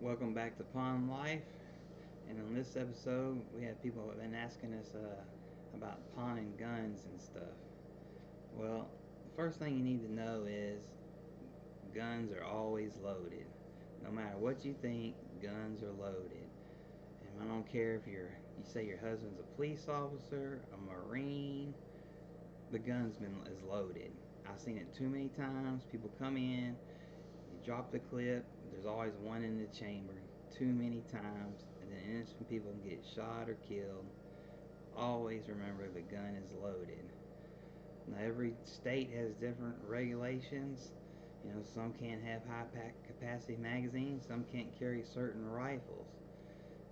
Welcome back to Pawn Life, and on this episode we have people who have been asking us about pawning guns and stuff. Well, the first thing you need to know is guns are always loaded. No matter what you think, guns are loaded. And I don't care if you say your husband's a police officer, a marine, the is loaded. I've seen it too many times. People come in, you drop the clip, there's always one in the chamber too many times, and then innocent people get shot or killed. Always remember the gun is loaded. Now, every state has different regulations. Some can't have high capacity magazines, some can't carry certain rifles.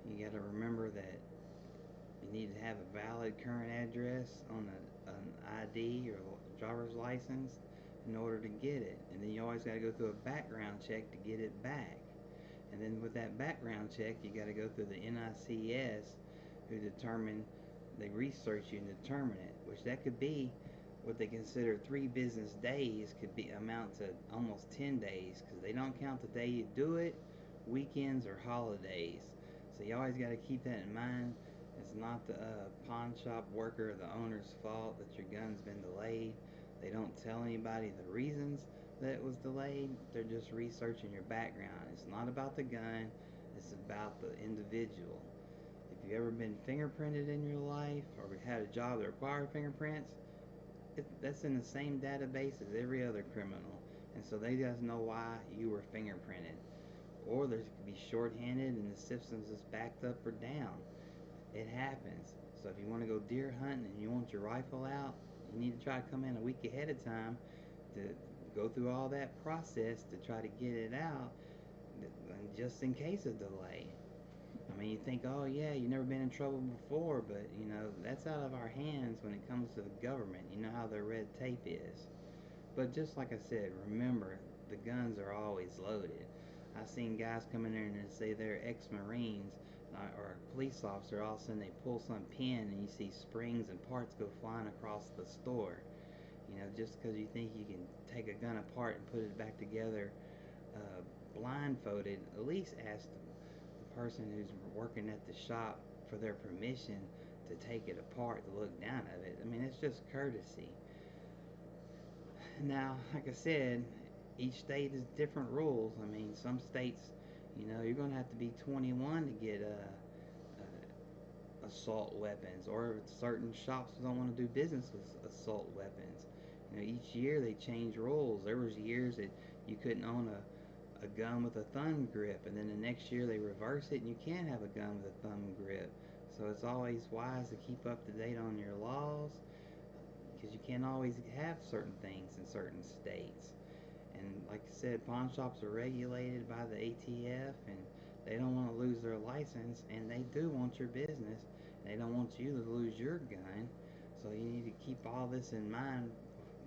You got to remember that you need to have a valid current address on an ID or driver's license in order to get it. And then you always got to go through a background check to get it back. And then with that background check, you got to go through the NICS, they research you and determine it, which that could be what they consider 3 business days, could be amount to almost 10 days, because they don't count the day you do it, weekends or holidays. So you always got to keep that in mind. It's not the pawn shop worker or the owner's fault that your gun's been delayed. They don't tell anybody the reasons that it was delayed. They're just researching your background. It's not about the gun, it's about the individual. If you've ever been fingerprinted in your life or had a job that required fingerprints, that's in the same database as every other criminal. And so they just know why you were fingerprinted. Or there could be shorthanded and the systems is backed up or down. It happens. So if you want to go deer hunting and you want your rifle out, you need to try to come in a week ahead of time to go through all that process to try to get it out, just in case of delay. I mean, you think, oh yeah, you've never been in trouble before, but that's out of our hands when it comes to the government. You know how the red tape is. But just like I said, remember, the guns are always loaded. I've seen guys come in there and they say they're ex-Marines or a police officer. All of a sudden they pull some pin and you see springs and parts go flying across the store. Just because you think you can take a gun apart and put it back together uh, blindfolded, at least ask the person who's working at the shop for their permission to take it apart, to look down at it. I mean, it's just courtesy. Now, like I said, each state has different rules. I mean, some states, you're going to have to be 21 to get assault weapons, or certain shops don't want to do business with assault weapons. Each year they change rules. There was years that you couldn't own a gun with a thumb grip, and then the next year they reverse it and you can have a gun with a thumb grip. So it's always wise to keep up to date on your laws, because you can't always have certain things in certain states. And like I said, pawn shops are regulated by the ATF, and they don't want to lose their license, and they do want your business. They don't want you to lose your gun. So you need to keep all this in mind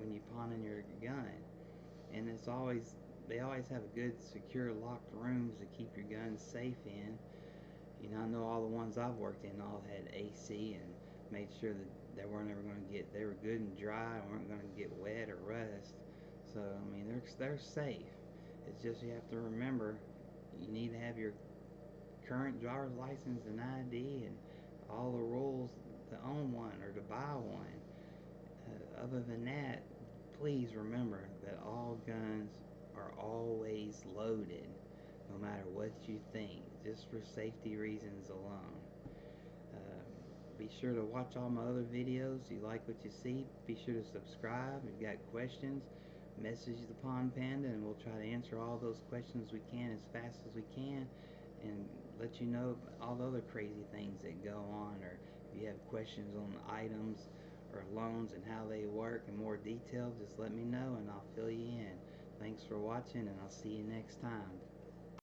when you pawning your gun. And they always have good, secure, locked rooms to keep your guns safe in. I know all the ones I've worked in all had AC and made sure that they were good and dry and weren't going to get wet or rust. So, I mean, they're safe. It's just you have to remember you need to have your current driver's license and ID and all the rules to own one or to buy one. Other than that, please remember that all guns are always loaded, no matter what you think, just for safety reasons alone. Uh, be sure to watch all my other videos. If you like what you see, be sure to subscribe. If you've got questions, message the Pawn Panda and we'll try to answer all those questions we can as fast as we can, and let you know all the other crazy things that go on, or if you have questions on items or loans and how they work in more detail, just let me know and I'll fill you in. Thanks for watching, and I'll see you next time.